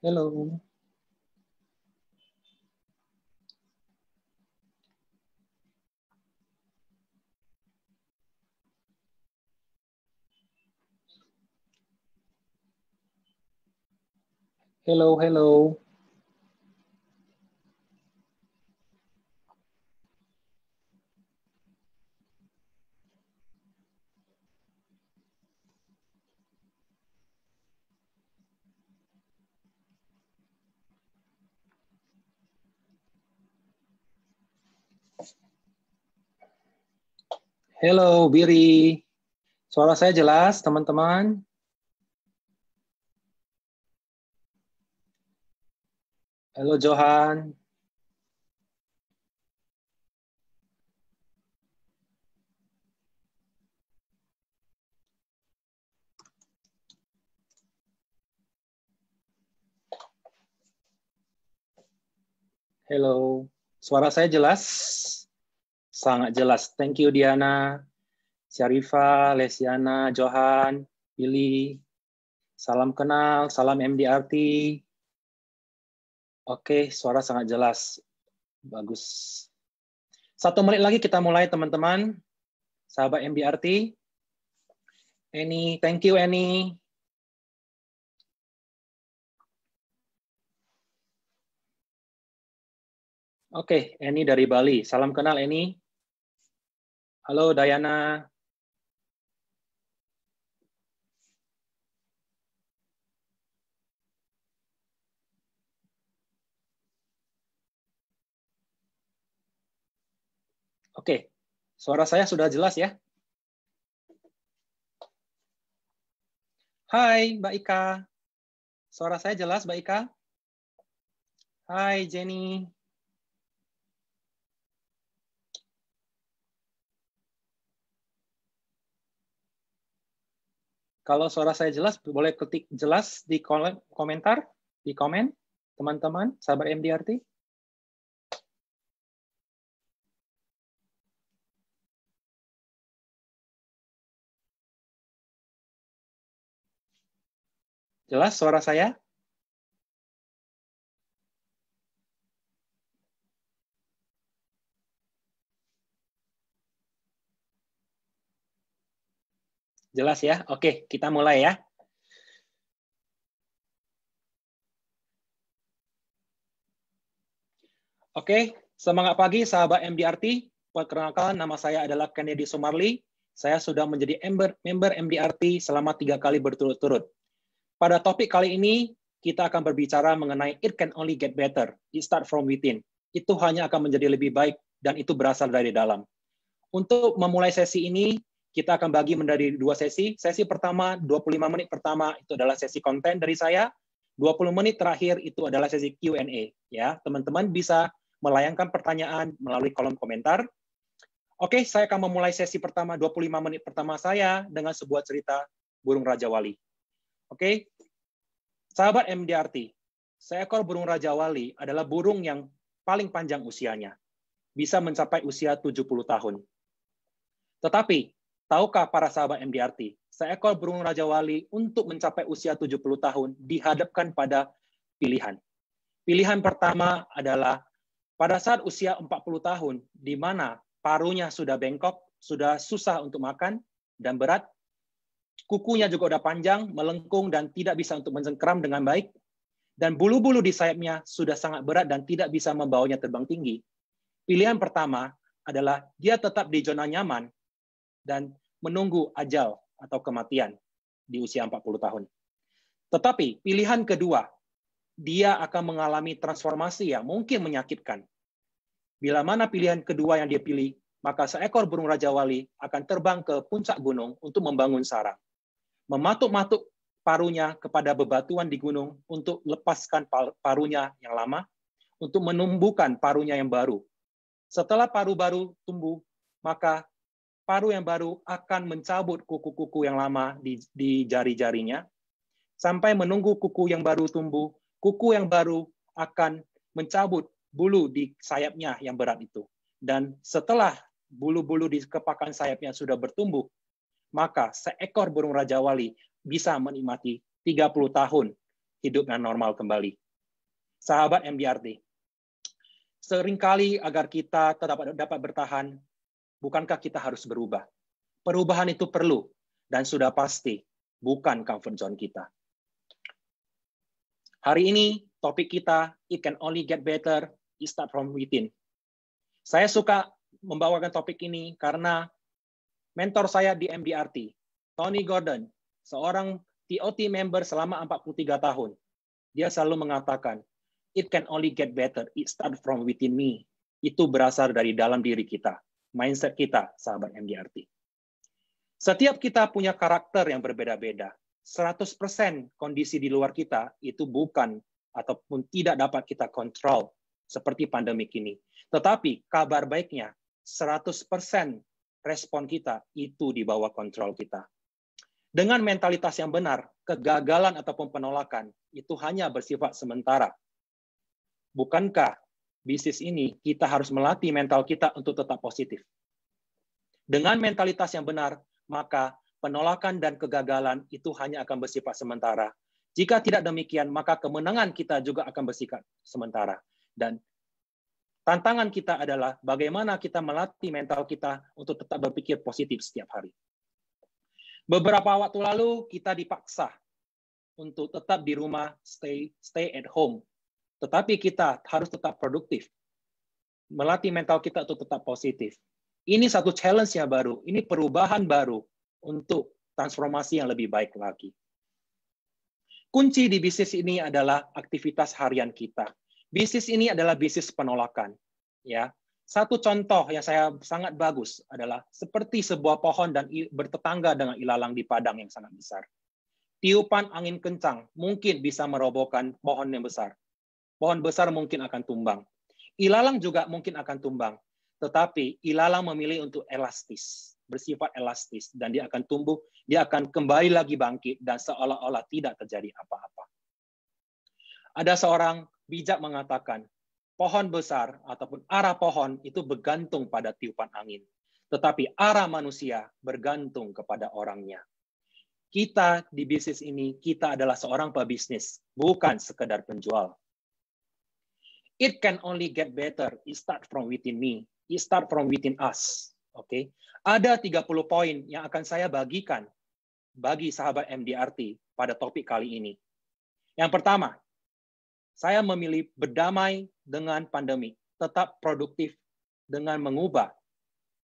Hello. Hello, hello. Hello, Biri. Suara saya jelas, teman-teman? Halo, Johan. Hello. Suara saya jelas? Sangat jelas. Thank you, Diana, Syarifa, Lesiana, Johan, Billy. Salam kenal, salam MDRT. Oke, suara sangat jelas. Bagus. 1 menit lagi kita mulai, teman-teman. Sahabat MDRT. Annie, thank you, Annie. Oke, Annie dari Bali. Salam kenal, Annie. Halo, Diana. Oke, suara saya sudah jelas ya? Hai, Mbak Ika. Suara saya jelas, Mbak Ika? Hai, Jenny. Kalau suara saya jelas, boleh ketik jelas di komentar, di komen, teman-teman, sahabat MDRT. Jelas suara saya? Jelas ya? Oke, kita mulai ya. Oke, semangat pagi sahabat MDRT. Perkenalkan, nama saya adalah Kennedy Sumarli. Saya sudah menjadi member MDRT selama 3 kali berturut-turut. Pada topik kali ini, kita akan berbicara mengenai it can only get better. It start from within. Itu hanya akan menjadi lebih baik dan itu berasal dari dalam. Untuk memulai sesi ini, kita akan bagi menjadi 2 sesi. Sesi pertama, 25 menit pertama itu adalah sesi konten dari saya. 20 menit terakhir itu adalah sesi Q&A. Ya, teman-teman bisa melayangkan pertanyaan melalui kolom komentar. Oke, saya akan memulai sesi pertama 25 menit pertama saya dengan sebuah cerita burung Raja Wali. Oke, sahabat MDRT, seekor burung Raja Wali adalah burung yang paling panjang usianya, bisa mencapai usia 70 tahun. Tetapi, tahukah para sahabat MDRT, seekor burung Raja Wali untuk mencapai usia 70 tahun dihadapkan pada pilihan. Pilihan pertama adalah pada saat usia 40 tahun, di mana parunya sudah bengkok, sudah susah untuk makan dan berat, kukunya juga udah panjang, melengkung, dan tidak bisa untuk mencengkeram dengan baik, dan bulu-bulu di sayapnya sudah sangat berat dan tidak bisa membawanya terbang tinggi. Pilihan pertama adalah dia tetap di zona nyaman dan menunggu ajal atau kematian di usia 40 tahun. Tetapi pilihan kedua, dia akan mengalami transformasi yang mungkin menyakitkan. Bila mana pilihan kedua yang dia pilih, maka seekor burung Raja Wali akan terbang ke puncak gunung untuk membangun sarang. Mematuk-matuk parunya kepada bebatuan di gunung untuk lepaskan parunya yang lama, untuk menumbuhkan parunya yang baru. Setelah paru baru tumbuh, maka paru yang baru akan mencabut kuku-kuku yang lama di jari-jarinya, sampai menunggu kuku yang baru tumbuh. Kuku yang baru akan mencabut bulu di sayapnya yang berat itu. Dan setelah bulu-bulu di kepakan sayapnya sudah bertumbuh, maka seekor burung Raja Wali bisa menikmati 30 tahun hidup yang normal kembali. Sahabat MDRT, seringkali agar kita dapat bertahan, bukankah kita harus berubah? Perubahan itu perlu, dan sudah pasti bukan comfort zone kita. Hari ini, topik kita, it can only get better, it start from within. Saya suka membawakan topik ini karena mentor saya di MDRT, Tony Gordon, seorang TOT member selama 43 tahun. Dia selalu mengatakan, it can only get better, it start from within me. Itu berasal dari dalam diri kita, mindset kita, sahabat MDRT. Setiap kita punya karakter yang berbeda-beda. 100% kondisi di luar kita itu bukan ataupun tidak dapat kita kontrol seperti pandemik ini. Tetapi kabar baiknya 100% respon kita itu di bawah kontrol kita. Dengan mentalitas yang benar, kegagalan ataupun penolakan itu hanya bersifat sementara. Bukankah bisnis ini kita harus melatih mental kita untuk tetap positif? Dengan mentalitas yang benar, maka penolakan dan kegagalan itu hanya akan bersifat sementara. Jika tidak demikian, maka kemenangan kita juga akan bersifat sementara. Dan tantangan kita adalah bagaimana kita melatih mental kita untuk tetap berpikir positif setiap hari. Beberapa waktu lalu kita dipaksa untuk tetap di rumah, stay at home. Tetapi kita harus tetap produktif. Melatih mental kita untuk tetap positif. Ini satu challenge yang baru, ini perubahan baru untuk transformasi yang lebih baik lagi. Kunci di bisnis ini adalah aktivitas harian kita. Bisnis ini adalah bisnis penolakan. Ya, satu contoh yang saya sangat bagus adalah seperti sebuah pohon dan bertetangga dengan ilalang di padang yang sangat besar. Tiupan angin kencang mungkin bisa merobohkan pohon yang besar. Pohon besar mungkin akan tumbang. Ilalang juga mungkin akan tumbang. Tetapi ilalang memilih untuk elastis, bersifat elastis, dan dia akan tumbuh, dia akan kembali lagi bangkit, dan seolah-olah tidak terjadi apa-apa. Ada seorang bijak mengatakan, pohon besar ataupun arah pohon itu bergantung pada tiupan angin. Tetapi arah manusia bergantung kepada orangnya. Kita di bisnis ini, kita adalah seorang pebisnis, bukan sekedar penjual. It can only get better, it start from within me. It start from within us. Oke. Ada 30 poin yang akan saya bagikan bagi sahabat MDRT pada topik kali ini. Yang pertama, saya memilih berdamai dengan pandemi, tetap produktif dengan mengubah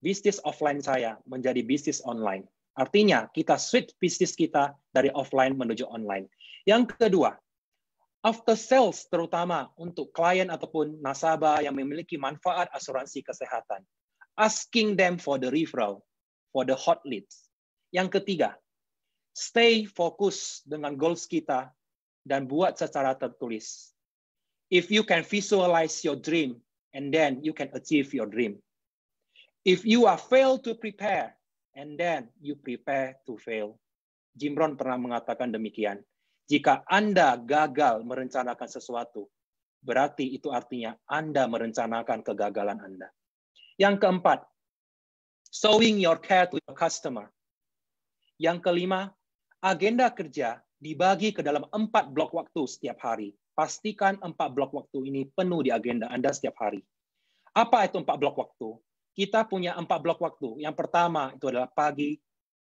bisnis offline saya menjadi bisnis online. Artinya, kita switch bisnis kita dari offline menuju online. Yang kedua, after sales terutama untuk klien ataupun nasabah yang memiliki manfaat asuransi kesehatan. Asking them for the referral, for the hot leads. Yang ketiga, stay fokus dengan goals kita dan buat secara tertulis. If you can visualize your dream, and then you can achieve your dream. If you are fail to prepare, and then you prepare to fail. Jim Rohn pernah mengatakan demikian. Jika Anda gagal merencanakan sesuatu, berarti itu artinya Anda merencanakan kegagalan Anda. Yang keempat, showing your care to your customer. Yang kelima, agenda kerja dibagi ke dalam 4 blok waktu setiap hari. Pastikan 4 blok waktu ini penuh di agenda Anda setiap hari. Apa itu 4 blok waktu? Kita punya 4 blok waktu. Yang pertama itu adalah pagi,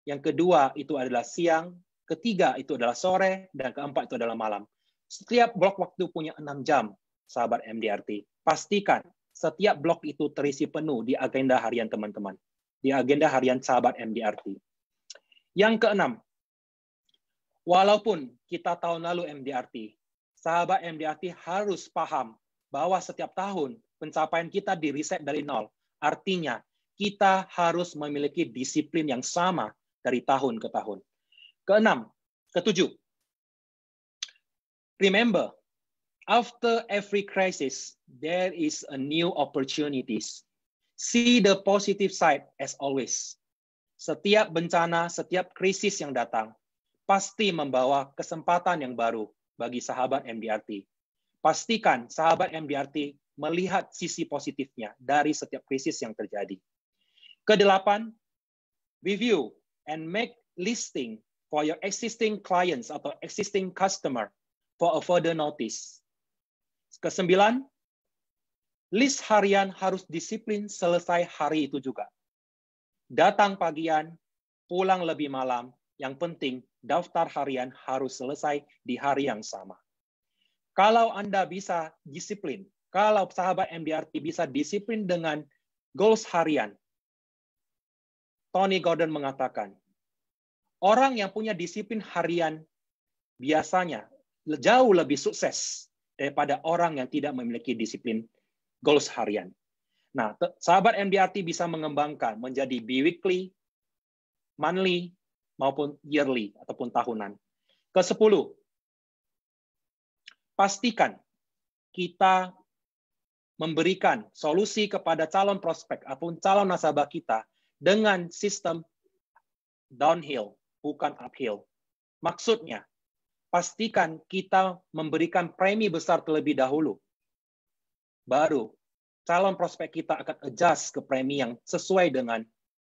yang kedua itu adalah siang, ketiga itu adalah sore, dan keempat itu adalah malam. Setiap blok waktu punya 6 jam, sahabat MDRT. Pastikan setiap blok itu terisi penuh di agenda harian teman-teman. Di agenda harian sahabat MDRT. Yang keenam, walaupun kita tahun lalu MDRT, sahabat MDRT harus paham bahwa setiap tahun pencapaian kita di-reset dari nol. Artinya, kita harus memiliki disiplin yang sama dari tahun ke tahun. Ketujuh, remember, after every crisis, there is a new opportunities. See the positive side as always. Setiap bencana, setiap krisis yang datang, pasti membawa kesempatan yang baru bagi sahabat MDRT. Pastikan sahabat MDRT melihat sisi positifnya dari setiap krisis yang terjadi. Kedelapan, review and make listing for your existing clients atau existing customer for a further notice. Kesembilan, list harian harus disiplin selesai hari itu juga. Datang pagian, pulang lebih malam, yang penting daftar harian harus selesai di hari yang sama. Kalau Anda bisa disiplin, kalau sahabat MDRT bisa disiplin dengan goals harian, Tony Gordon mengatakan, orang yang punya disiplin harian biasanya jauh lebih sukses daripada orang yang tidak memiliki disiplin goals harian. Nah, sahabat MDRT bisa mengembangkan menjadi bi-weekly, monthly, maupun yearly ataupun tahunan. Ke-10, pastikan kita memberikan solusi kepada calon prospek ataupun calon nasabah kita dengan sistem downhill, bukan uphill. Maksudnya, pastikan kita memberikan premi besar terlebih dahulu. Baru calon prospek kita akan adjust ke premi yang sesuai dengan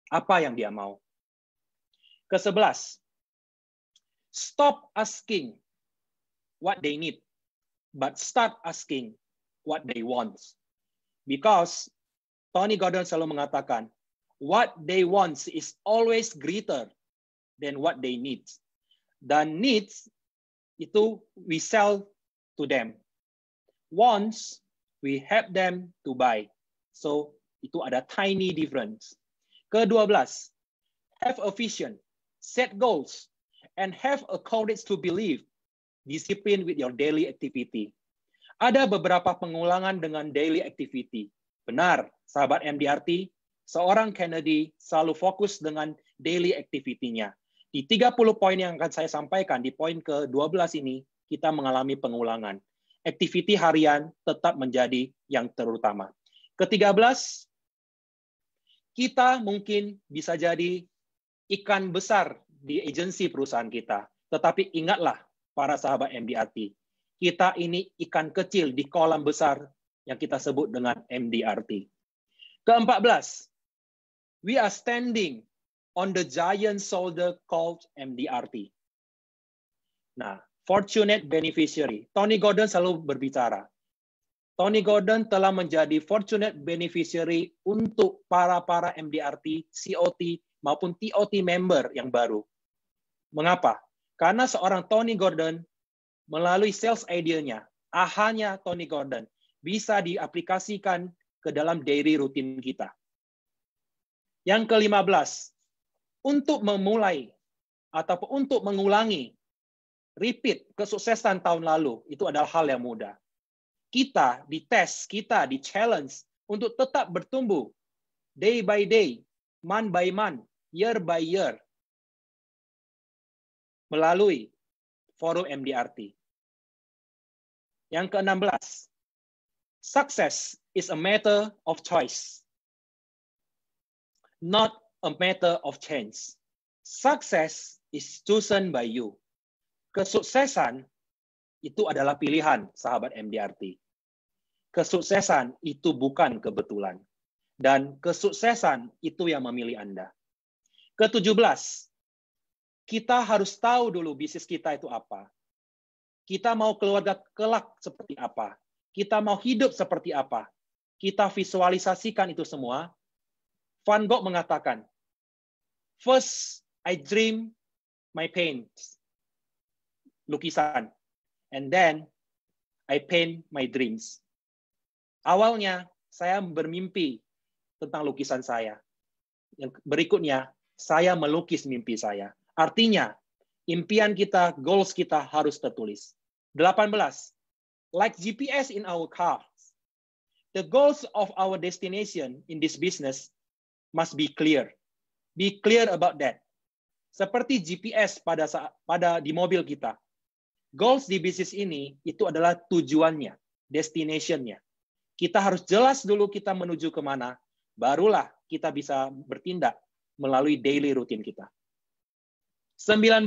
apa yang dia mau. Ke-11, stop asking what they need, but start asking what they want. Because Tony Gordon selalu mengatakan, what they want is always greater than what they need. Dan needs itu we sell to them. Wants we help them to buy. So itu ada tiny difference. Ke-12, have a vision, set goals, and have a courage to believe. Discipline with your daily activity. Ada beberapa pengulangan dengan daily activity. Benar, sahabat MDRT, seorang Kennedy selalu fokus dengan daily activity-nya. Di 30 poin yang akan saya sampaikan, di poin ke-12 ini, kita mengalami pengulangan. Activity harian tetap menjadi yang terutama. Ke-13, kita mungkin bisa jadi ikan besar di agensi perusahaan kita. Tetapi ingatlah, para sahabat MDRT, kita ini ikan kecil di kolam besar yang kita sebut dengan MDRT. Ke-14, we are standing on the giant shoulder called MDRT. Nah, fortunate beneficiary. Tony Gordon selalu berbicara. Tony Gordon telah menjadi fortunate beneficiary untuk para MDRT, COT, maupun TOT member yang baru. Mengapa? Karena seorang Tony Gordon melalui sales idea-nya, AHA-nya Tony Gordon, bisa diaplikasikan ke dalam daily rutin kita. Yang ke-15, untuk memulai ataupun untuk mengulangi repeat kesuksesan tahun lalu, itu adalah hal yang mudah. Kita dites, kita di challenge untuk tetap bertumbuh day by day, month by month, year by year melalui forum MDRT. Yang ke-16, success is a matter of choice, not a matter of chance. Success is chosen by you. Kesuksesan itu adalah pilihan, sahabat MDRT. Kesuksesan itu bukan kebetulan. Dan kesuksesan itu yang memilih Anda. Ke-17, kita harus tahu dulu bisnis kita itu apa. Kita mau keluarga kelak seperti apa. Kita mau hidup seperti apa. Kita visualisasikan itu semua. Van Gogh mengatakan, first I dream my paints, lukisan, and then I paint my dreams. Awalnya saya bermimpi tentang lukisan saya. Yang berikutnya saya melukis mimpi saya. Artinya impian kita, goals kita harus tertulis. 18. Like GPS in our cars, the goals of our destination in this business must be clear. Be clear about that. Seperti GPS pada di mobil kita. Goals di bisnis ini itu adalah tujuannya, destination-nya. Kita harus jelas dulu kita menuju kemana, barulah kita bisa bertindak melalui daily rutin kita. 19.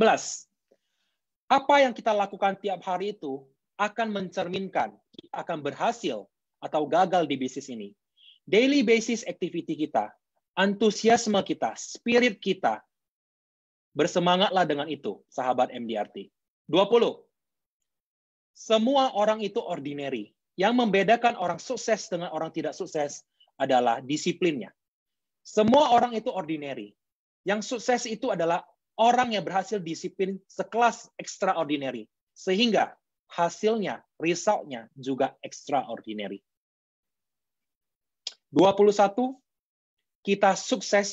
Apa yang kita lakukan tiap hari itu akan mencerminkan kita akan berhasil atau gagal di bisnis ini. Daily basis activity kita, antusiasme kita, spirit kita, bersemangatlah dengan itu, sahabat MDRT. 20. Semua orang itu ordinary. Yang membedakan orang sukses dengan orang tidak sukses adalah disiplinnya. Semua orang itu ordinary. Yang sukses itu adalah orang yang berhasil disiplin sekelas extraordinary. Sehingga hasilnya, resultnya juga extraordinary. 21, kita sukses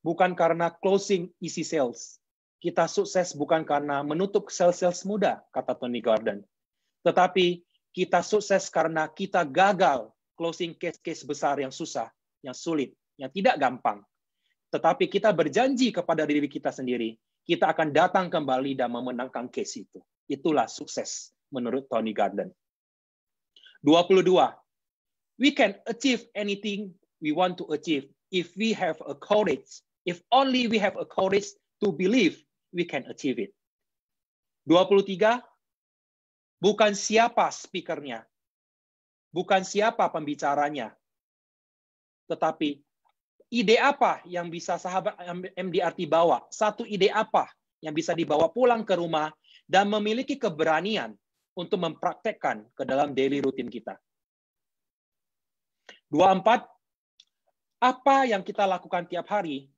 bukan karena closing easy sales. Kita sukses bukan karena menutup sales-sales muda, kata Tony Gordon. Tetapi kita sukses karena kita gagal closing case-case besar yang susah, yang sulit, yang tidak gampang. Tetapi kita berjanji kepada diri kita sendiri, kita akan datang kembali dan memenangkan case itu. Itulah sukses menurut Tony Gordon. 22. We can achieve anything we want to achieve if we have a courage. If only we have a courage to believe we can achieve it. 23. Bukan siapa speakernya, bukan siapa pembicaranya, tetapi ide apa yang bisa sahabat MDRT bawa, satu ide apa yang bisa dibawa pulang ke rumah dan memiliki keberanian untuk mempraktekkan ke dalam daily routine kita. 24, apa yang kita lakukan tiap hari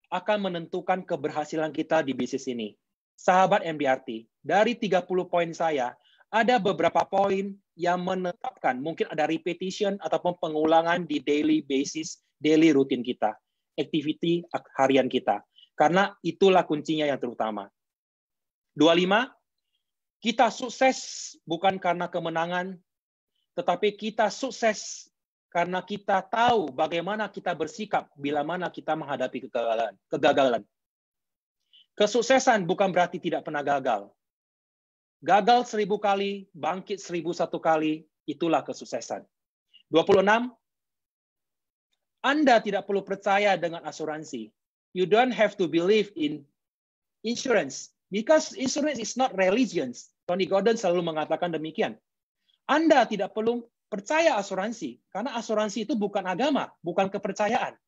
akan menentukan keberhasilan kita di bisnis ini. Sahabat MDRT, dari 30 poin saya, ada beberapa poin yang menetapkan, mungkin ada repetition ataupun pengulangan di daily basis, daily routine kita, activity harian kita. Karena itulah kuncinya yang terutama. 25, kita sukses bukan karena kemenangan, tetapi kita sukses karena kita tahu bagaimana kita bersikap bila mana kita menghadapi kegagalan. Kesuksesan bukan berarti tidak pernah gagal. Gagal 1000 kali, bangkit 1001 kali, itulah kesuksesan. 26, Anda tidak perlu percaya dengan asuransi. You don't have to believe in insurance, because insurance is not religion. Tony Gordon selalu mengatakan demikian. Anda tidak perlu percaya asuransi, karena asuransi itu bukan agama, bukan kepercayaan.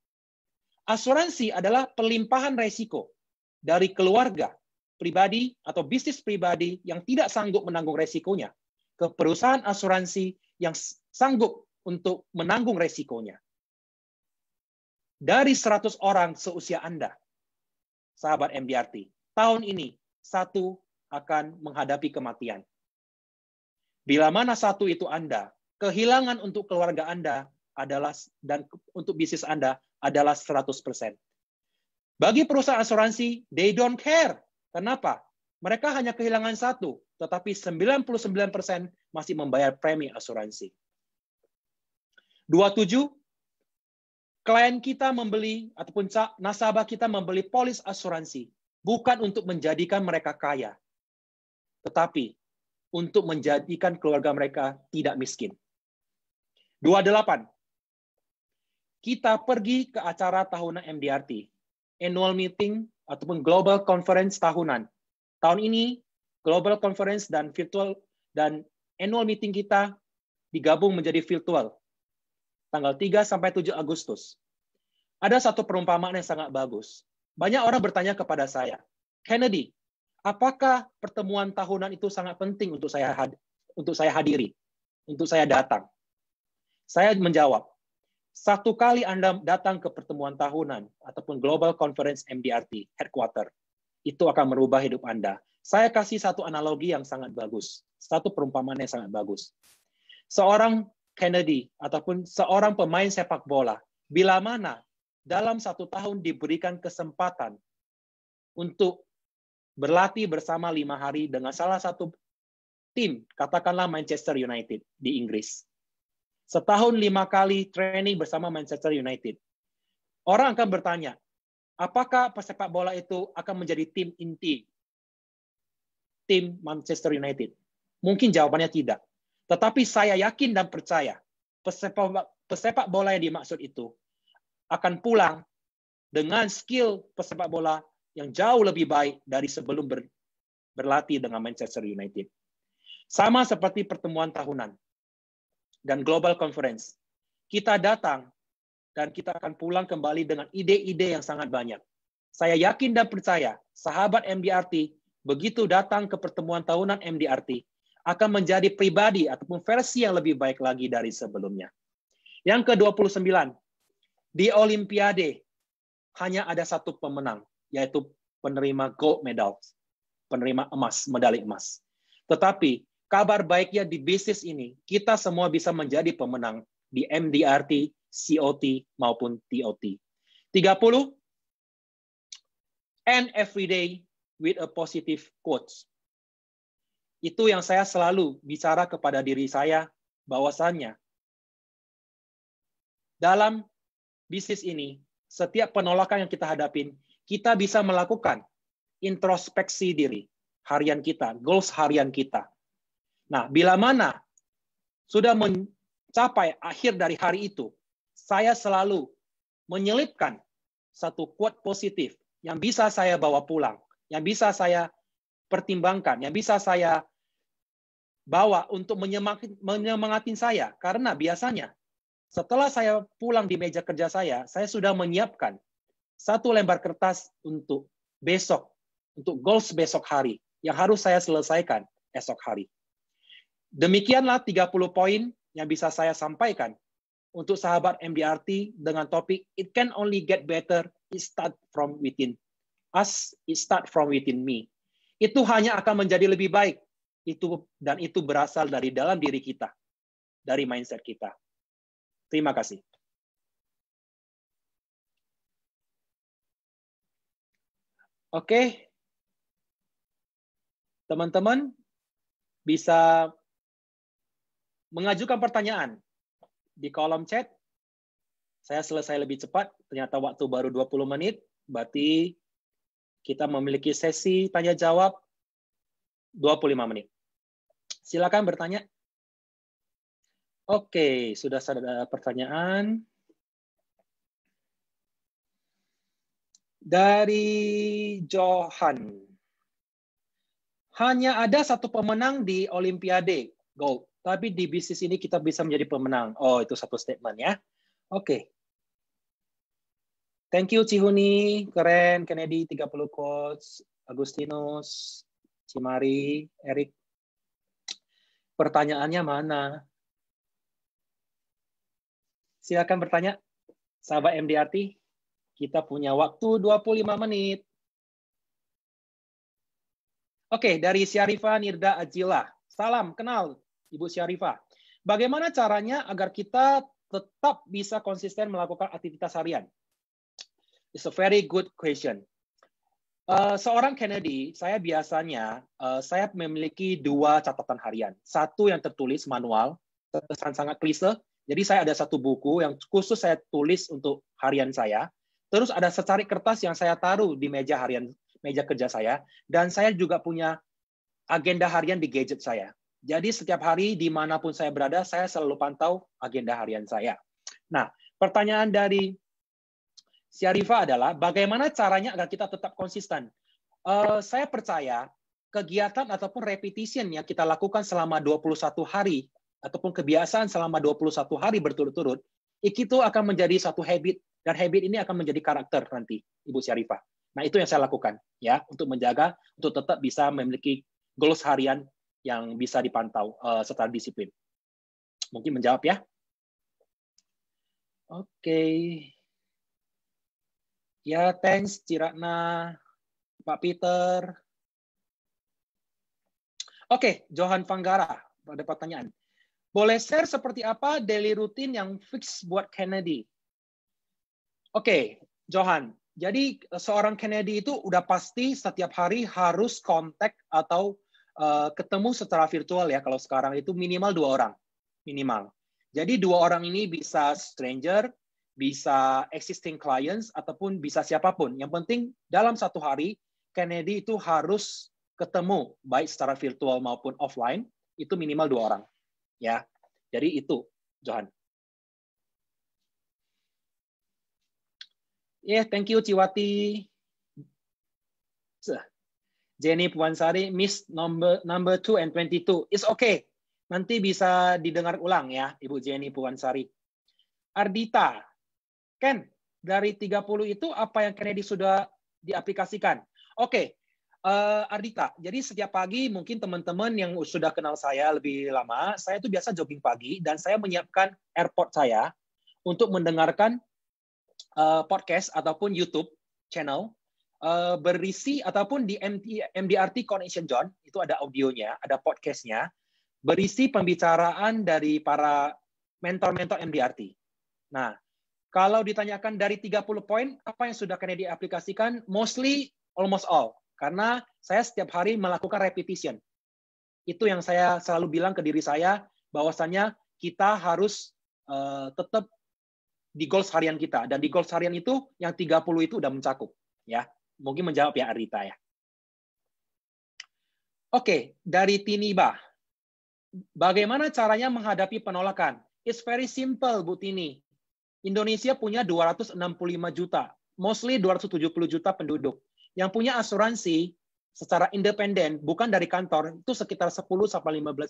Asuransi adalah pelimpahan resiko dari keluarga, pribadi atau bisnis pribadi yang tidak sanggup menanggung resikonya ke perusahaan asuransi yang sanggup untuk menanggung resikonya. Dari 100 orang seusia Anda, sahabat MDRT, tahun ini 1 akan menghadapi kematian. Bila mana 1 itu Anda, kehilangan untuk keluarga Anda adalah dan untuk bisnis Anda adalah 100%. Bagi perusahaan asuransi, they don't care. Kenapa? Mereka hanya kehilangan 1, tetapi 99% masih membayar premi asuransi. 27, klien kita membeli ataupun nasabah kita membeli polis asuransi bukan untuk menjadikan mereka kaya, tetapi untuk menjadikan keluarga mereka tidak miskin. 28, kita pergi ke acara tahunan MDRT, annual meeting ataupun global conference tahunan. Tahun ini global conference dan virtual dan annual meeting kita digabung menjadi virtual. Tanggal 3 sampai 7 Agustus. Ada satu perumpamaan yang sangat bagus. Banyak orang bertanya kepada saya, Kennedy, apakah pertemuan tahunan itu sangat penting untuk saya hadiri, untuk saya datang? Saya menjawab, 1 kali Anda datang ke pertemuan tahunan ataupun Global Conference MDRT Headquarter, itu akan merubah hidup Anda. Saya kasih satu analogi yang sangat bagus, satu perumpamaan yang sangat bagus. Seorang Kennedy ataupun seorang pemain sepak bola, bila mana dalam 1 tahun diberikan kesempatan untuk berlatih bersama 5 hari dengan salah satu tim, katakanlah Manchester United di Inggris. Setahun 5 kali training bersama Manchester United. Orang akan bertanya, apakah pesepak bola itu akan menjadi tim inti tim Manchester United? Mungkin jawabannya tidak. Tetapi saya yakin dan percaya, pesepak bola yang dimaksud itu akan pulang dengan skill pesepak bola yang jauh lebih baik dari sebelum berlatih dengan Manchester United. Sama seperti pertemuan tahunan dan Global Conference. Kita datang dan kita akan pulang kembali dengan ide-ide yang sangat banyak. Saya yakin dan percaya, sahabat MDRT, begitu datang ke pertemuan tahunan MDRT, akan menjadi pribadi ataupun versi yang lebih baik lagi dari sebelumnya. Yang ke-29, di Olimpiade hanya ada satu pemenang, yaitu penerima gold medal, penerima emas, medali emas. Tetapi kabar baiknya di bisnis ini, kita semua bisa menjadi pemenang di MDRT, COT, maupun TOT. 30, end every day with a positive quotes. Itu yang saya selalu bicara kepada diri saya, bahwasannya dalam bisnis ini, setiap penolakan yang kita hadapin, kita bisa melakukan introspeksi diri harian kita, goals harian kita. Nah, bila mana sudah mencapai akhir dari hari itu, saya selalu menyelipkan satu quote positif yang bisa saya bawa pulang, yang bisa saya pertimbangkan, yang bisa saya bawa untuk menyemangatin saya. Karena biasanya setelah saya pulang di meja kerja saya sudah menyiapkan satu lembar kertas untuk besok, untuk goals besok hari, yang harus saya selesaikan esok hari. Demikianlah 30 poin yang bisa saya sampaikan untuk sahabat MDRT dengan topik It Can Only Get Better, It Start From Within Us, It Start From Within Me. Itu hanya akan menjadi lebih baik. Dan itu berasal dari dalam diri kita, dari mindset kita. Terima kasih. Oke. Teman-teman bisa mengajukan pertanyaan di kolom chat. Saya selesai lebih cepat, ternyata waktu baru 20 menit, berarti kita memiliki sesi tanya-jawab 25 menit. Silakan bertanya. Oke, sudah ada pertanyaan. Dari Johan. Hanya ada satu pemenang di Olimpiade Gold, tapi di bisnis ini kita bisa menjadi pemenang. Oh, itu satu statement ya. Oke. Thank you Cihuni, keren. Kennedy 30 quotes, Agustinus, Cimari, Erik. Pertanyaannya mana? Silakan bertanya, sahabat MDRT. Kita punya waktu 25 menit. Oke, dari Syarifah Nirda Ajila. Salam, kenal Ibu Syarifah. Bagaimana caranya agar kita tetap bisa konsisten melakukan aktivitas harian? It's a very good question. Seorang Kennedy, saya biasanya saya memiliki 2 catatan harian. Satu yang tertulis manual, terkesan sangat klise. Jadi saya ada satu buku yang khusus saya tulis untuk harian saya. Terus ada secarik kertas yang saya taruh di meja kerja saya. Dan saya juga punya agenda harian di gadget saya. Jadi setiap hari dimanapun saya berada, saya selalu pantau agenda harian saya. Nah, pertanyaan dari Syarifah adalah bagaimana caranya agar kita tetap konsisten. Saya percaya kegiatan ataupun repetition yang kita lakukan selama 21 hari ataupun kebiasaan selama 21 hari berturut-turut, itu akan menjadi satu habit, dan habit ini akan menjadi karakter nanti, Ibu Syarifah. Nah, itu yang saya lakukan ya untuk menjaga, untuk tetap bisa memiliki goals harian yang bisa dipantau secara disiplin. Mungkin menjawab ya. Oke. Ya, thanks Cirakna, Pak Peter. Oke, Johan Fanggara, ada pertanyaan. Boleh share seperti apa daily routine yang fix buat Kennedy? Oke, Johan. Jadi seorang Kennedy itu udah pasti setiap hari harus kontak atau ketemu secara virtual ya. Kalau sekarang itu minimal 2 orang, minimal. Jadi 2 orang ini bisa stranger, bisa existing clients, ataupun bisa siapapun. Yang penting dalam satu hari, Kennedy itu harus ketemu, baik secara virtual maupun offline, itu minimal 2 orang. Ya, jadi itu, Johan. Thank you, Ciwati. Jenny Puansari, miss number 2 and 22. It's okay. Nanti bisa didengar ulang ya, Ibu Jenny Puansari. Ardita, Ken, dari 30 itu apa yang Kennedy sudah diaplikasikan? Oke, Ardita, jadi setiap pagi mungkin teman-teman yang sudah kenal saya lebih lama, saya itu biasa jogging pagi dan saya menyiapkan AirPod saya untuk mendengarkan podcast ataupun YouTube channel berisi ataupun di MDRT Connection Zone itu ada audionya, ada podcastnya, berisi pembicaraan dari para mentor-mentor MDRT. Nah, kalau ditanyakan dari 30 poin, apa yang sudah Kennedy aplikasikan? Mostly, almost all. Karena saya setiap hari melakukan repetition. Itu yang saya selalu bilang ke diri saya, bahwasannya kita harus tetap di goals harian kita. Dan di goals harian itu, yang 30 itu udah mencakup. Ya, mungkin menjawab ya Arita ya. Oke, dari Tiniba. Bagaimana caranya menghadapi penolakan? It's very simple, Bu Tini. Indonesia punya 265 juta, mostly 270 juta penduduk. Yang punya asuransi secara independen, bukan dari kantor, itu sekitar 10-15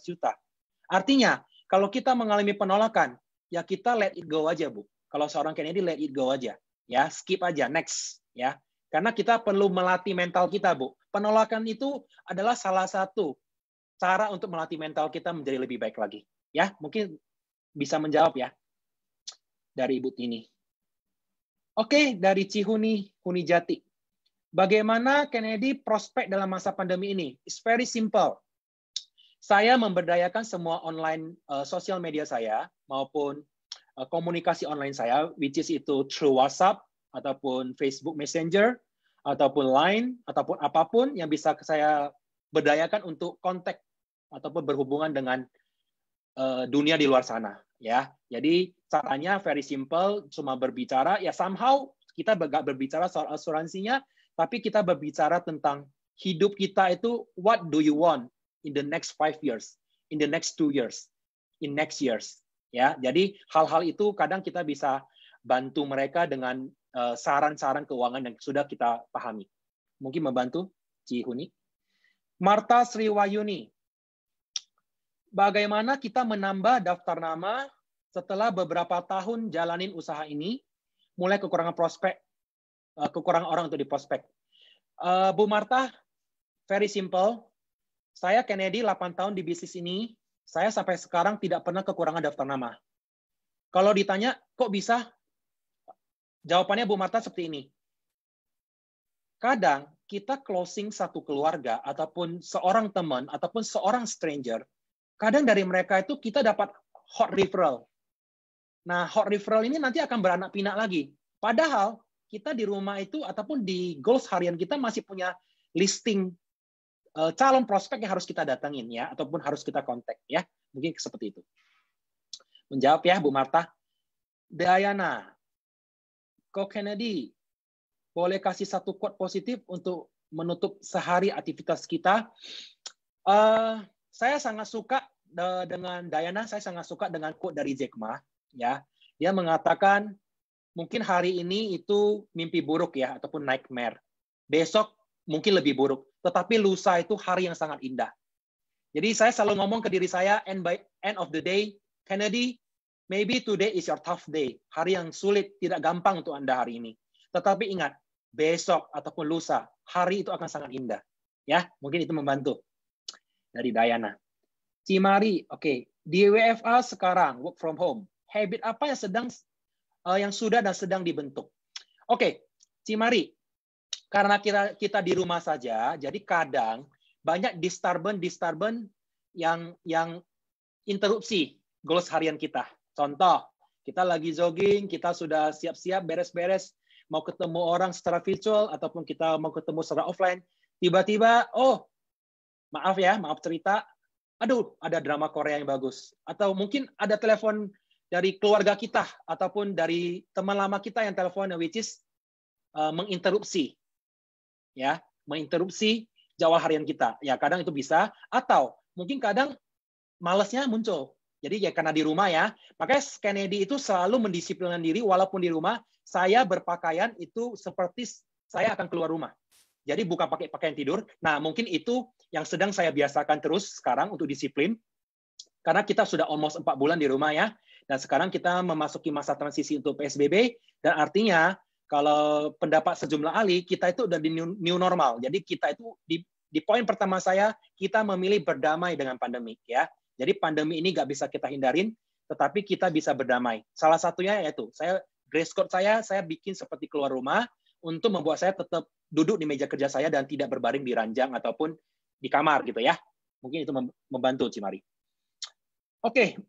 juta. Artinya, kalau kita mengalami penolakan, ya kita let it go aja, Bu. Kalau seorang Kennedy, let it go aja. Ya, skip aja, next. Ya, karena kita perlu melatih mental kita, Bu. Penolakan itu adalah salah satu cara untuk melatih mental kita menjadi lebih baik lagi. Ya, mungkin bisa menjawab ya dari Ibu Tini. Oke, dari Cihuni Hunijati. Bagaimana Kennedy prospek dalam masa pandemi ini? It's very simple. Saya memberdayakan semua online sosial media saya maupun komunikasi online saya, which is itu through WhatsApp ataupun Facebook Messenger ataupun Line ataupun apapun yang bisa saya berdayakan untuk kontak ataupun berhubungan dengan dunia di luar sana. Ya, jadi caranya very simple, cuma berbicara. Ya somehow kita nggak berbicara soal asuransinya, tapi kita berbicara tentang hidup kita itu, what do you want in the next 5 years, in the next 2 years, in next years. Ya, jadi hal-hal itu kadang kita bisa bantu mereka dengan saran-saran keuangan yang sudah kita pahami. Mungkin membantu, Cihuni. Marta Sriwayuni. Bagaimana kita menambah daftar nama setelah beberapa tahun jalanin usaha ini, mulai kekurangan prospek, kekurangan orang untuk di prospek. Bu Marta, very simple. Saya Kennedy 8 tahun di bisnis ini, saya sampai sekarang tidak pernah kekurangan daftar nama. Kalau ditanya, kok bisa? Jawabannya Bu Marta seperti ini. Kadang kita closing satu keluarga, ataupun seorang teman, ataupun seorang stranger, kadang dari mereka itu kita dapat hot referral. Nah, hot referral ini nanti akan beranak pinak lagi. Padahal kita di rumah itu ataupun di goals harian kita masih punya listing calon prospek yang harus kita datangin ya, ataupun harus kita kontak ya. Mungkin seperti itu. Menjawab ya Bu Marta. Diana, Ko Kennedy, boleh kasih satu quote positif untuk menutup sehari aktivitas kita? Saya sangat suka dengan Diana, saya sangat suka dengan quote dari Jack Ma ya. Dia mengatakan mungkin hari ini itu mimpi buruk ya, ataupun nightmare. Besok mungkin lebih buruk. Tetapi lusa itu hari yang sangat indah. Jadi saya selalu ngomong ke diri saya, and by end of the day, Kennedy, maybe today is your tough day. Hari yang sulit, tidak gampang untuk Anda hari ini. Tetapi ingat, besok ataupun lusa, hari itu akan sangat indah. Ya, mungkin itu membantu. Dari Diana. Cimari, oke. Di WFA sekarang, work from home. Habit apa yang sudah dan sedang dibentuk? Oke, Cimari. Karena kita di rumah saja, jadi kadang banyak disturbance yang interupsi goals harian kita. Contoh, kita lagi jogging, kita sudah siap-siap beres-beres mau ketemu orang secara virtual ataupun kita mau ketemu secara offline, tiba-tiba maaf cerita, aduh ada drama Korea yang bagus, atau mungkin ada telepon dari keluarga kita ataupun dari teman lama kita yang telepon, which is menginterupsi jadwal harian kita. Ya kadang itu bisa, atau mungkin kadang malasnya muncul. Jadi ya karena di rumah ya, makanya Kennedy itu selalu mendisiplinkan diri walaupun di rumah saya berpakaian itu seperti saya akan keluar rumah. Jadi bukan pakai pakaian tidur. Nah, mungkin itu yang sedang saya biasakan terus sekarang untuk disiplin. Karena kita sudah almost 4 bulan di rumah ya. Dan sekarang kita memasuki masa transisi untuk PSBB. Dan artinya Kalau pendapat sejumlah ahli, kita itu udah di new normal. Jadi kita itu di poin pertama saya, kita memilih berdamai dengan pandemi, ya. Jadi pandemi ini nggak bisa kita hindarin, tetapi kita bisa berdamai. Salah satunya yaitu dress code saya bikin seperti keluar rumah untuk membuat saya tetap duduk di meja kerja saya dan tidak berbaring di ranjang ataupun di kamar gitu ya. Mungkin itu membantu, Cimari. Oke.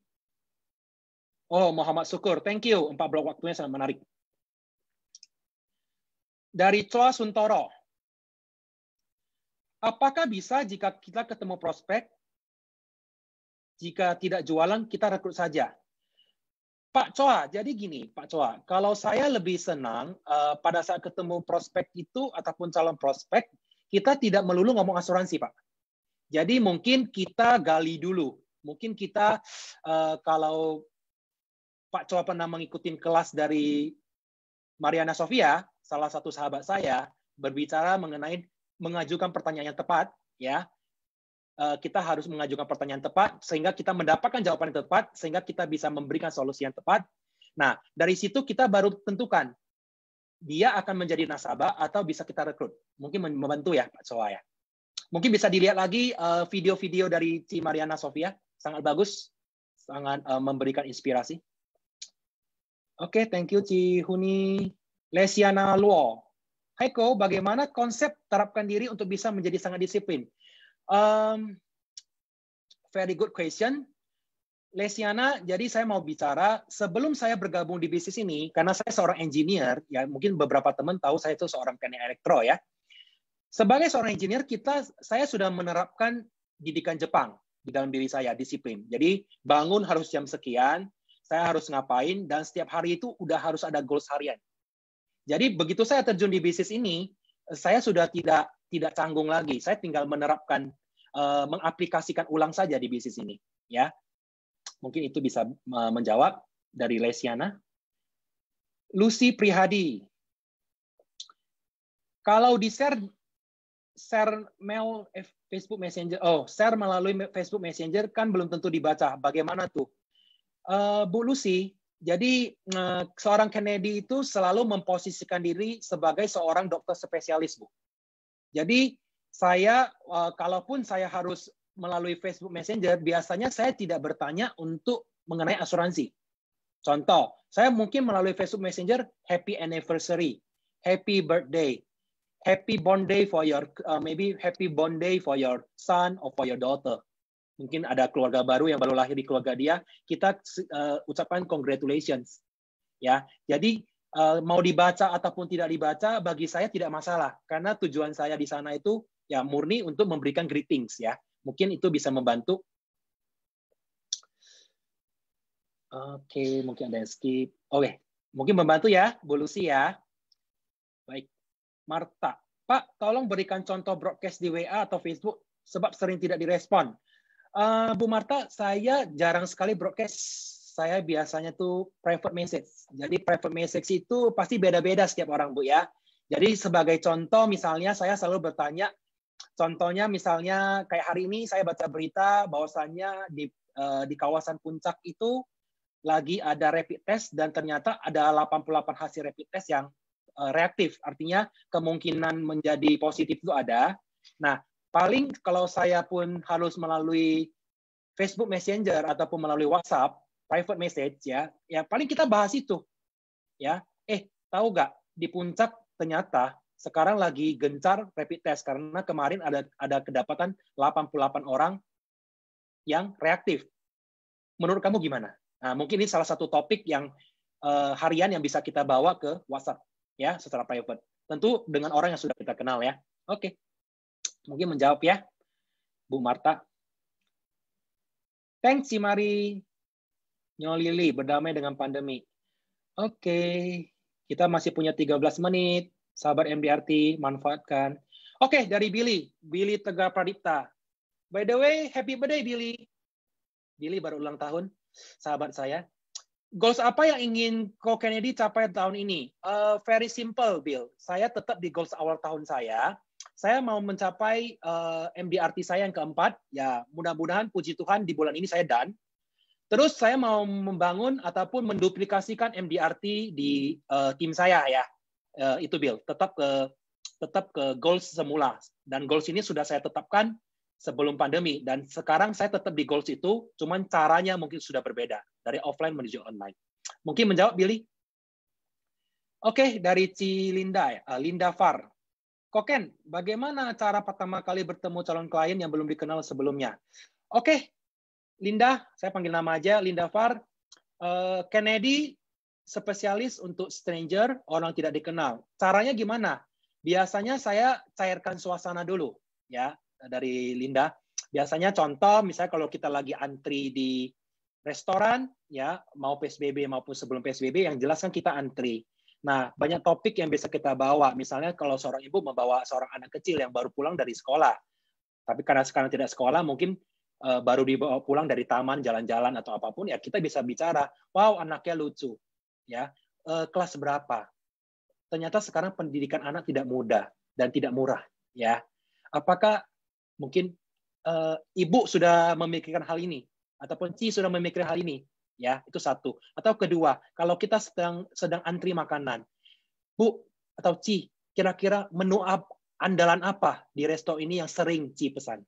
Oh, Muhammad Syukur, thank you. 4 blok waktunya sangat menarik. Dari Choa Suntoro. Apakah bisa jika kita ketemu prospek, jika tidak jualan, kita rekrut saja? Pak Choa, jadi gini, Pak Choa, kalau saya lebih senang pada saat ketemu prospek itu ataupun calon prospek, kita tidak melulu ngomong asuransi, Pak. Jadi mungkin kita gali dulu. Mungkin kita, kalau Pak Choa pernah mengikuti kelas dari Mariana Sofia, salah satu sahabat saya, berbicara mengenai mengajukan pertanyaan yang tepat, ya. Kita harus mengajukan pertanyaan tepat sehingga kita mendapatkan jawaban yang tepat sehingga kita bisa memberikan solusi yang tepat. Nah, dari situ kita baru tentukan dia akan menjadi nasabah atau bisa kita rekrut. Mungkin membantu ya Pak Choa ya. Mungkin bisa dilihat lagi video-video dari Ci Mariana Sofia, sangat bagus, sangat memberikan inspirasi. Oke, thank you Ci Huni. Lesiana Luo. Hai Ko, bagaimana konsep terapkan diri untuk bisa menjadi sangat disiplin? Very good question, Lesiana. Jadi saya mau bicara sebelum saya bergabung di bisnis ini, karena saya seorang engineer, ya mungkin beberapa teman tahu saya itu seorang teknik elektro ya. Sebagai seorang engineer, saya sudah menerapkan didikan Jepang di dalam diri saya, disiplin. Jadi bangun harus jam sekian, saya harus ngapain, dan setiap hari itu udah harus ada goals harian. Jadi begitu saya terjun di bisnis ini, saya sudah tidak canggung lagi. Saya tinggal menerapkan, mengaplikasikan ulang saja di bisnis ini. Ya, mungkin itu bisa menjawab dari Lesiana. Lucy Prihadi. Kalau di share mail Facebook Messenger, share melalui Facebook Messenger kan belum tentu dibaca. Bagaimana tuh, Bu Lucy? Jadi seorang Kennedy itu selalu memposisikan diri sebagai seorang dokter spesialis, Bu. Jadi saya, kalaupun saya harus melalui Facebook Messenger, biasanya saya tidak bertanya untuk mengenai asuransi. Contoh, saya mungkin melalui Facebook Messenger, happy anniversary, happy birthday, happy born day for your, maybe happy born day for your son or for your daughter. Mungkin ada keluarga baru yang baru lahir di keluarga dia, kita ucapkan congratulations. Ya, jadi mau dibaca ataupun tidak dibaca, bagi saya tidak masalah, karena tujuan saya di sana itu ya murni untuk memberikan greetings ya. Mungkin itu bisa membantu. Oke, mungkin ada yang skip. Oke, mungkin membantu ya, Bu Lucy ya. Baik, Marta. Pak, tolong berikan contoh broadcast di WA atau Facebook, sebab sering tidak direspon. Bu Marta, saya jarang sekali broadcast. Saya biasanya tuh private message. Jadi private message itu pasti beda-beda setiap orang, Bu ya. Jadi sebagai contoh, misalnya saya selalu bertanya, contohnya misalnya kayak hari ini saya baca berita bahwasannya di kawasan Puncak itu lagi ada rapid test dan ternyata ada 88 hasil rapid test yang reaktif. Artinya kemungkinan menjadi positif itu ada. Nah, paling kalau saya pun harus melalui Facebook Messenger ataupun melalui WhatsApp, private message ya paling kita bahas itu. Ya, tahu nggak di Puncak ternyata sekarang lagi gencar rapid test karena kemarin ada kedapatan 88 orang yang reaktif. Menurut kamu gimana? Nah, mungkin ini salah satu topik yang harian yang bisa kita bawa ke WhatsApp ya secara private. Tentu dengan orang yang sudah kita kenal ya. Oke. Mungkin menjawab ya, Bu Marta. Thanks, Cimari. Nyolili, berdamai dengan pandemi. Oke, kita masih punya 13 menit. Sahabat MDRT, manfaatkan. Oke, dari Billy Tegar Pradipta. By the way, happy birthday, Billy. Billy baru ulang tahun, sahabat saya. Goals apa yang ingin Ko Kennedy capai tahun ini? Very simple, Bill. Saya tetap di goals awal tahun saya. Saya mau mencapai MDRT saya yang keempat. Ya, mudah-mudahan puji Tuhan di bulan ini saya done. Terus saya mau membangun ataupun menduplikasikan MDRT di tim saya ya. itu Bill, tetap ke goals semula. Dan goals ini sudah saya tetapkan sebelum pandemi, dan sekarang saya tetap di goals itu, cuman caranya mungkin sudah berbeda dari offline menuju online. Mungkin menjawab Billy? Oke, dari Cilinda, Linda Far. Koken, bagaimana cara pertama kali bertemu calon klien yang belum dikenal sebelumnya? Oke, Linda, saya panggil nama aja, Linda Far. Kennedy, spesialis untuk stranger, orang tidak dikenal. Caranya gimana? Biasanya saya cairkan suasana dulu, ya, dari Linda. Biasanya contoh, misalnya kalau kita lagi antri di restoran, ya, mau PSBB maupun sebelum PSBB, yang jelas kan kita antri. Nah, banyak topik yang bisa kita bawa. Misalnya kalau seorang ibu membawa seorang anak kecil yang baru pulang dari sekolah. Tapi karena sekarang tidak sekolah, mungkin baru dibawa pulang dari taman, jalan-jalan, atau apapun, ya kita bisa bicara, wow, anaknya lucu. Ya, kelas berapa? Ternyata sekarang pendidikan anak tidak mudah dan tidak murah. Ya, apakah mungkin ibu sudah memikirkan hal ini? Ataupun Ci sudah memikirkan hal ini? Ya, itu satu. Atau kedua, kalau kita sedang antri makanan, Bu atau Ci, kira-kira menu andalan apa di resto ini yang sering Ci pesan?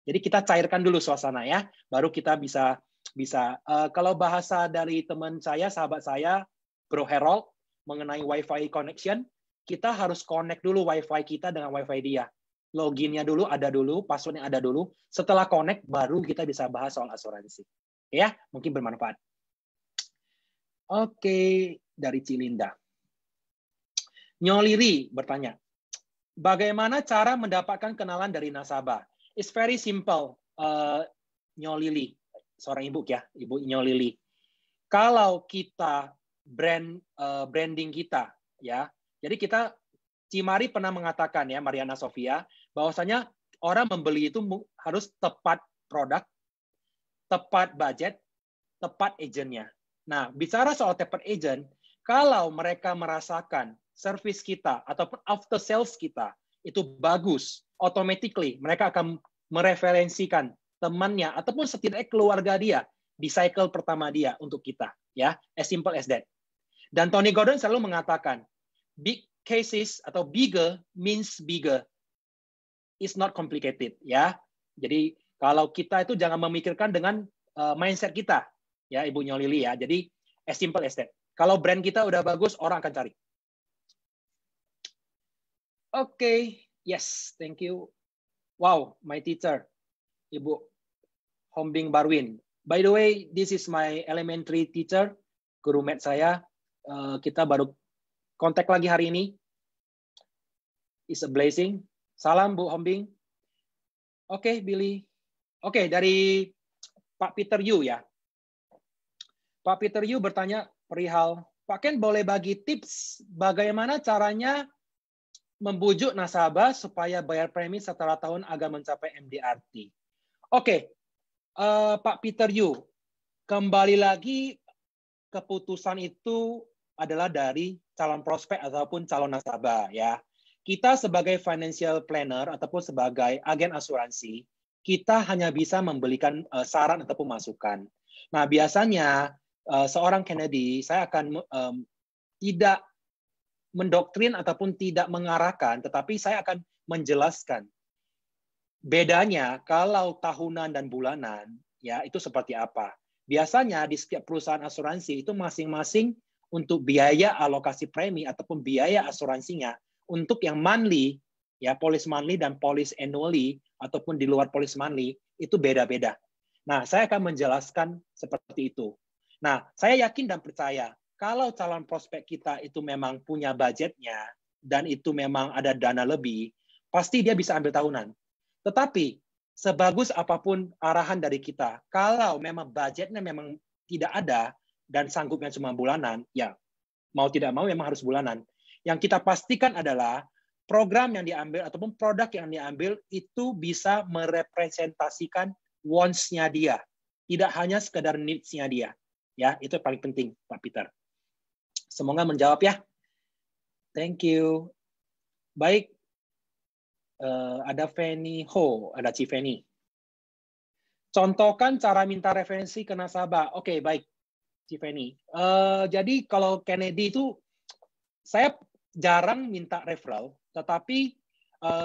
Jadi kita cairkan dulu suasana ya, baru kita bisa kalau bahasa dari teman saya, sahabat saya, Bro Harold, mengenai WiFi connection, kita harus connect dulu WiFi kita dengan WiFi dia. Loginnya dulu ada dulu, passwordnya ada dulu. Setelah connect, baru kita bisa bahas soal asuransi. Ya, mungkin bermanfaat. Oke, dari Cilinda. Nyoliri bertanya, bagaimana cara mendapatkan kenalan dari nasabah? It's very simple, Nyolili, seorang ibu ya, Ibu Nyolili. Kalau kita branding kita, ya, jadi kita, Cimari pernah mengatakan ya, Mariana Sofia, bahwasanya orang membeli itu harus tepat produk, tepat budget, tepat agentnya. Nah, bicara soal tepat agent, kalau mereka merasakan service kita ataupun after sales kita itu bagus, automatically mereka akan mereferensikan temannya ataupun setidaknya keluarga dia di cycle pertama dia untuk kita, ya, as simple as that. Dan Tony Gordon selalu mengatakan, big cases atau bigger means bigger. It's not complicated, ya. Jadi kalau kita itu jangan memikirkan dengan mindset kita, ya Ibu Nyolili ya. Jadi as simple as that. Kalau brand kita udah bagus, orang akan cari. Oke, yes, thank you. Wow, my teacher, Ibu Hombing Barwin. By the way, this is my elementary teacher, guru math saya. Kita baru kontak lagi hari ini. It's a blessing. Salam Bu Hombing. Oke, Billy. Oke, dari Pak Peter Yu ya. Pak Peter Yu bertanya perihal, Pak Ken boleh bagi tips bagaimana caranya membujuk nasabah supaya bayar premi setelah tahun agar mencapai MDRT. Oke, Pak Peter Yu, kembali lagi keputusan itu adalah dari calon prospek ataupun calon nasabah ya. Kita sebagai financial planner ataupun sebagai agen asuransi, kita hanya bisa memberikan saran ataupun masukan. Nah, biasanya seorang Kennedy, saya akan tidak mendoktrin ataupun tidak mengarahkan, tetapi saya akan menjelaskan bedanya kalau tahunan dan bulanan, ya itu seperti apa. Biasanya di setiap perusahaan asuransi itu masing-masing untuk biaya alokasi premi ataupun biaya asuransinya untuk yang monthly, ya policy monthly dan policy annually ataupun di luar policy monthly itu beda-beda. Nah, saya akan menjelaskan seperti itu. Nah, saya yakin dan percaya kalau calon prospek kita itu memang punya budgetnya dan itu memang ada dana lebih, pasti dia bisa ambil tahunan. Tetapi sebagus apapun arahan dari kita, kalau memang budgetnya memang tidak ada dan sanggupnya cuma bulanan, ya mau tidak mau memang harus bulanan. Yang kita pastikan adalah program yang diambil ataupun produk yang diambil itu bisa merepresentasikan wants-nya dia, tidak hanya sekedar needs-nya dia. Ya, itu paling penting, Pak Peter. Semoga menjawab ya. Thank you. Baik, ada Fanny Ho, ada Ci Fanny. Contohkan cara minta referensi ke nasabah. Oke, baik, Ci Fanny. Jadi kalau Kennedy itu, saya jarang minta referral, tetapi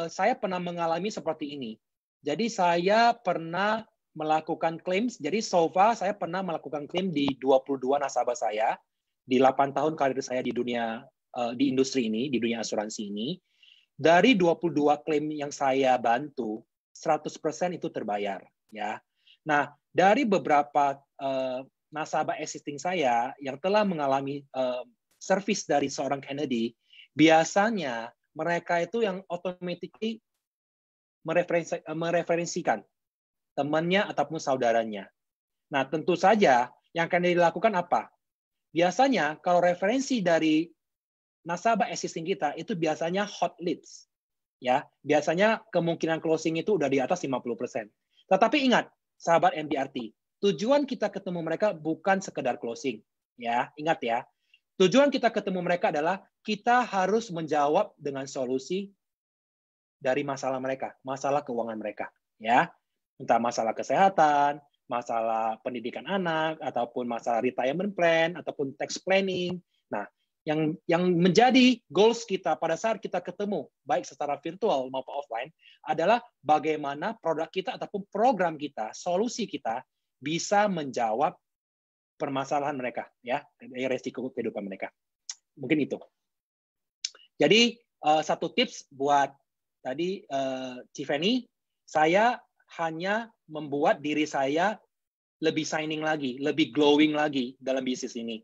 saya pernah mengalami seperti ini. Jadi saya pernah melakukan claims, jadi so far saya pernah melakukan claim di 22 nasabah saya, di 8 tahun karir saya di dunia, di industri ini, di dunia asuransi ini. Dari 22 klaim yang saya bantu, 100% itu terbayar. Ya. Nah, dari beberapa nasabah existing saya yang telah mengalami service dari seorang Kennedy, biasanya mereka itu yang automatically mereferensikan temannya ataupun saudaranya. Nah, tentu saja yang akan dilakukan apa? Biasanya kalau referensi dari nasabah existing kita itu biasanya hot leads. Ya, biasanya kemungkinan closing itu udah di atas 50%. Tetapi ingat, sahabat MDRT, tujuan kita ketemu mereka bukan sekedar closing. Ya, ingat ya. Tujuan kita ketemu mereka adalah kita harus menjawab dengan solusi dari masalah mereka, masalah keuangan mereka, ya. Entah masalah kesehatan, masalah pendidikan anak, ataupun masalah retirement plan, ataupun tax planning. Nah, yang menjadi goals kita pada saat kita ketemu, baik secara virtual maupun offline, adalah bagaimana produk kita ataupun program kita, solusi kita bisa menjawab permasalahan mereka, ya, resiko kehidupan mereka. Mungkin itu. Jadi satu tips buat tadi Civeni, saya hanya membuat diri saya lebih shining lagi, lebih glowing lagi dalam bisnis ini,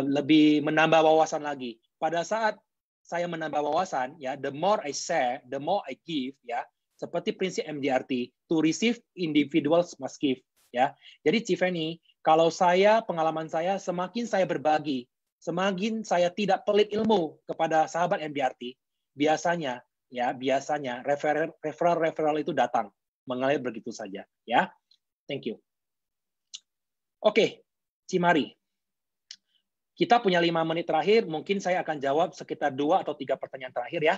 lebih menambah wawasan lagi. Pada saat saya menambah wawasan, ya, the more I share, the more I give, ya, seperti prinsip MDRT, to receive individuals must give, ya. Jadi Civeni, kalau saya, pengalaman saya, semakin saya berbagi, semakin saya tidak pelit ilmu kepada sahabat MDRT, biasanya referral itu datang, mengalir begitu saja, ya. Thank you. Oke, Cimari. Kita punya 5 menit terakhir, mungkin saya akan jawab sekitar 2 atau 3 pertanyaan terakhir ya,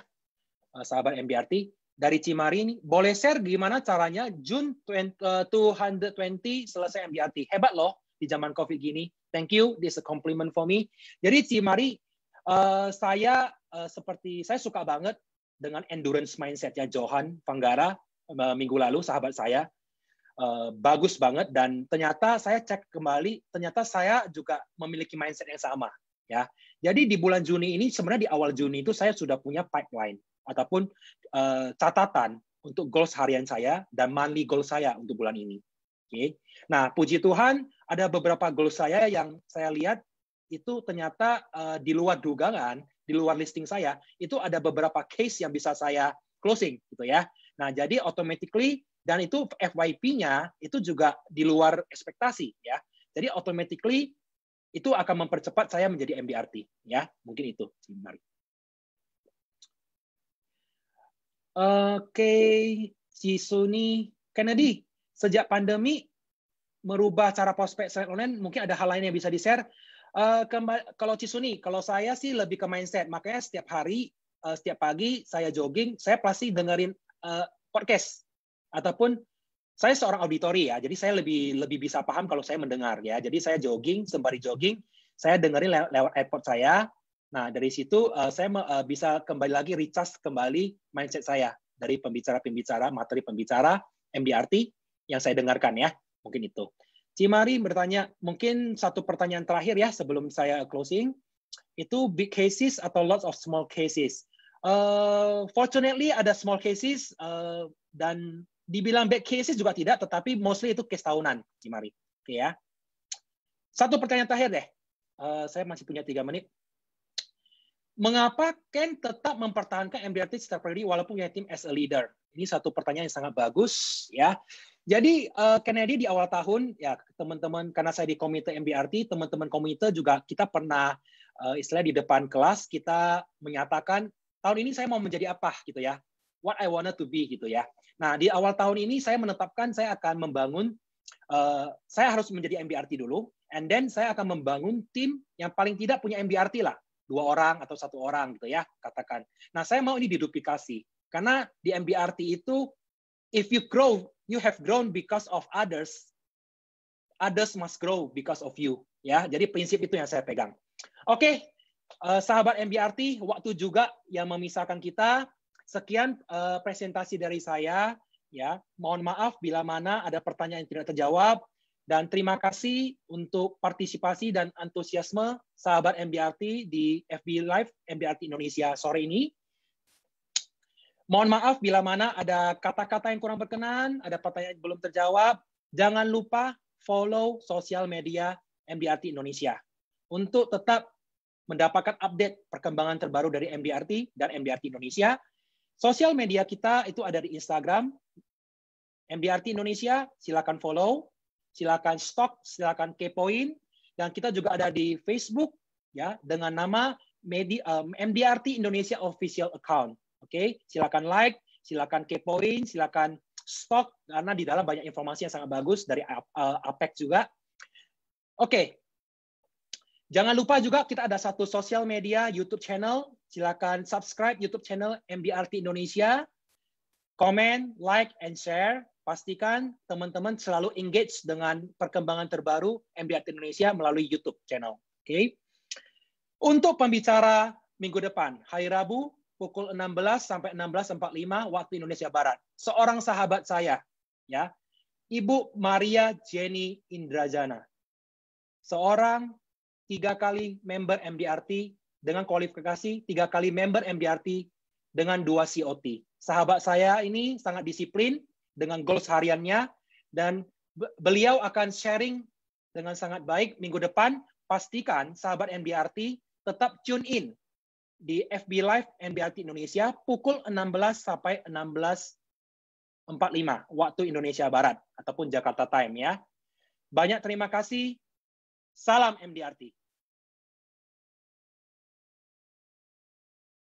sahabat MDRT. Dari Cimari ini, boleh share gimana caranya June 220 selesai MDRT. Hebat loh di zaman COVID gini. Thank you, this is a compliment for me. Jadi Cimari, saya suka banget dengan endurance mindset-nya Johan Vanggara minggu lalu, sahabat saya. Bagus banget, dan ternyata saya cek kembali, ternyata saya juga memiliki mindset yang sama, ya. Jadi di bulan Juni ini, sebenarnya di awal Juni itu saya sudah punya pipeline ataupun catatan untuk goals harian saya dan monthly goal saya untuk bulan ini. Oke. Nah, puji Tuhan ada beberapa goals saya yang saya lihat itu ternyata di luar dugaan, di luar listing saya, itu ada beberapa case yang bisa saya closing gitu ya. Nah, jadi automatically, dan itu FYP-nya itu juga di luar ekspektasi ya. Jadi automatically itu akan mempercepat saya menjadi MDRT ya. Mungkin itu. Oke, Cisuni Kennedy, sejak pandemi merubah cara prospek selain online, mungkin ada hal lain yang bisa di-share. Kalau Cisuni, kalau saya sih lebih ke mindset. Makanya setiap hari, setiap pagi saya jogging, saya pasti dengerin podcast. Ataupun saya seorang auditori ya, jadi saya lebih bisa paham kalau saya mendengar ya. Jadi saya jogging, sembari jogging, saya dengerin lewat AirPod saya. Nah, dari situ saya bisa kembali lagi recharge kembali mindset saya dari pembicara-pembicara, materi pembicara MDRT yang saya dengarkan ya. Mungkin itu. Cimari bertanya, mungkin satu pertanyaan terakhir ya sebelum saya closing. Itu big cases atau lots of small cases? Fortunately ada small cases dan dibilang big cases juga tidak, tetapi mostly itu case tahunan, Cimari. Oke ya. Satu pertanyaan terakhir deh. Saya masih punya 3 menit. Mengapa Ken tetap mempertahankan MDRT secara pribadi walaupun punya tim as a leader? Ini satu pertanyaan yang sangat bagus ya. Jadi Kennedy di awal tahun ya teman-teman, karena saya di komite MDRT, teman-teman komite juga kita pernah istilah di depan kelas kita menyatakan tahun ini saya mau menjadi apa gitu ya. What I wanted to be gitu ya. Nah, di awal tahun ini saya menetapkan saya akan membangun, saya harus menjadi MDRT dulu, and then saya akan membangun tim yang paling tidak punya MDRT lah, 2 orang atau 1 orang gitu ya, katakan. Nah, saya mau ini diduplikasi, karena di MDRT itu, if you grow, you have grown because of others, others must grow because of you. Ya, jadi prinsip itu yang saya pegang. Oke, Sahabat MDRT, waktu juga yang memisahkan kita. Sekian presentasi dari saya. Ya, mohon maaf bila mana ada pertanyaan yang tidak terjawab. Dan terima kasih untuk partisipasi dan antusiasme sahabat MDRT di FB Live MDRT Indonesia sore ini. Mohon maaf bila mana ada kata-kata yang kurang berkenan, ada pertanyaan yang belum terjawab. Jangan lupa follow sosial media MDRT Indonesia untuk tetap mendapatkan update perkembangan terbaru dari MDRT dan MDRT Indonesia. Sosial media kita itu ada di Instagram, MDRT Indonesia, silakan follow, silakan stalk, silakan kepoin, dan kita juga ada di Facebook ya dengan nama MDRT Indonesia Official Account. Oke, silakan like, silakan kepoin, silakan stalk karena di dalam banyak informasi yang sangat bagus dari APEC juga. Oke. Jangan lupa juga kita ada satu sosial media YouTube channel. Silakan subscribe YouTube channel MDRT Indonesia. Comment, like, and share. Pastikan teman-teman selalu engage dengan perkembangan terbaru MDRT Indonesia melalui YouTube channel. Oke. Untuk pembicara minggu depan, hari Rabu, pukul 16 sampai 16.45 waktu Indonesia Barat. Seorang sahabat saya, ya, Ibu Maria Jenny Indrajana. Seorang 3 kali member MDRT dengan kualifikasi 3 kali member MDRT dengan 2 COT. Sahabat saya ini sangat disiplin dengan goals hariannya dan beliau akan sharing dengan sangat baik minggu depan. Pastikan sahabat MDRT tetap tune in di FB Live MDRT Indonesia pukul 16 sampai 16.45 waktu Indonesia Barat ataupun Jakarta Time ya. Banyak terima kasih. Salam MDRT.